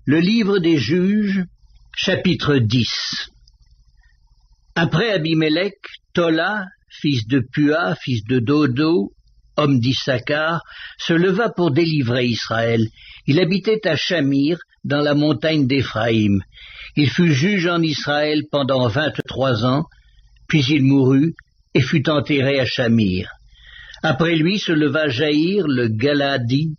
Le livre des juges, chapitre 10. Après Abimélec, Tola, fils de Pua, fils de Dodo, homme d'Issachar, se leva pour délivrer Israël. Il habitait à Shamir, dans la montagne d'Éphraïm. Il fut juge en Israël pendant 23 ans, puis il mourut et fut enterré à Shamir. Après lui se leva Jaïr, le Galaadite,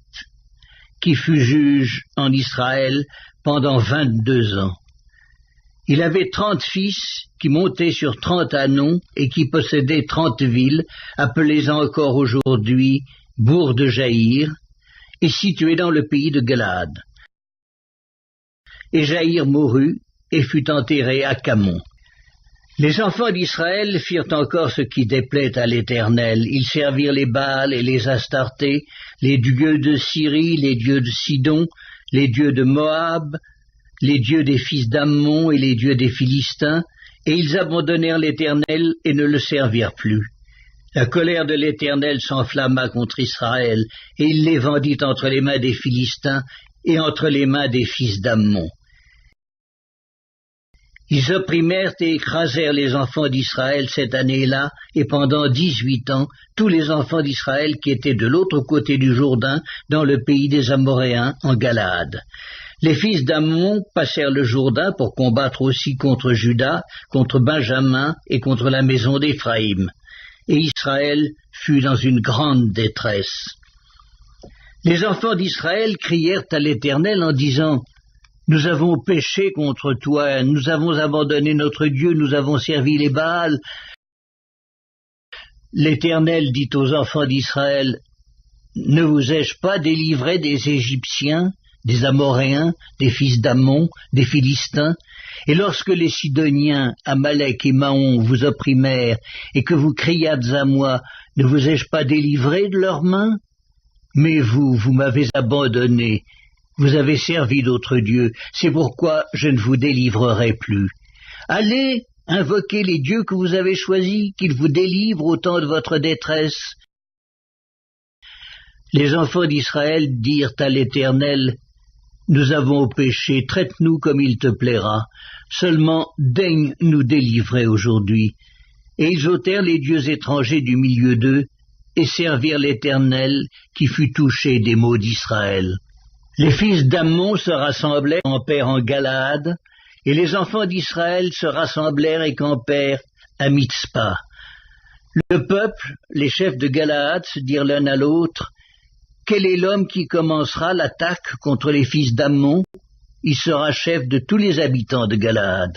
qui fut juge en Israël pendant 22 ans. Il avait 30 fils qui montaient sur 30 ânons et qui possédaient 30 villes, appelées encore aujourd'hui bourgs de Jaïr, et situées dans le pays de Galaad. Et Jaïr mourut et fut enterré à Camon. Les enfants d'Israël firent encore ce qui déplaît à l'Éternel. Ils servirent les Baals et les Astartés, les dieux de Syrie, les dieux de Sidon, les dieux de Moab, les dieux des fils d'Ammon et les dieux des Philistins, et ils abandonnèrent l'Éternel et ne le servirent plus. La colère de l'Éternel s'enflamma contre Israël, et il les vendit entre les mains des Philistins et entre les mains des fils d'Ammon. Ils opprimèrent et écrasèrent les enfants d'Israël cette année-là, et pendant 18 ans, tous les enfants d'Israël qui étaient de l'autre côté du Jourdain, dans le pays des Amoréens, en Galaad. Les fils d'Ammon passèrent le Jourdain pour combattre aussi contre Juda, contre Benjamin et contre la maison d'Éphraïm. Et Israël fut dans une grande détresse. Les enfants d'Israël crièrent à l'Éternel en disant: « Nous avons péché contre toi, nous avons abandonné notre Dieu, nous avons servi les Baals. » L'Éternel dit aux enfants d'Israël: « Ne vous ai-je pas délivré des Égyptiens, des Amoréens, des fils d'Ammon, des Philistins? Et lorsque les Sidoniens, Amalek et Maon vous opprimèrent, et que vous criâtes à moi, ne vous ai-je pas délivré de leurs mains? Mais vous m'avez abandonné. Vous avez servi d'autres dieux, c'est pourquoi je ne vous délivrerai plus. Allez, invoquez les dieux que vous avez choisis, qu'ils vous délivrent au temps de votre détresse. » Les enfants d'Israël dirent à l'Éternel: « Nous avons péché, traite-nous comme il te plaira. Seulement daigne nous délivrer aujourd'hui. » Et ils ôtèrent les dieux étrangers du milieu d'eux, et servirent l'Éternel, qui fut touché des maux d'Israël. Les fils d'Ammon se rassemblèrent et campèrent en Galaad, et les enfants d'Israël se rassemblèrent et campèrent à Mitzpa. Le peuple, les chefs de Galaad, se dirent l'un à l'autre: « Quel est l'homme qui commencera l'attaque contre les fils d'Ammon? Il sera chef de tous les habitants de Galaad. »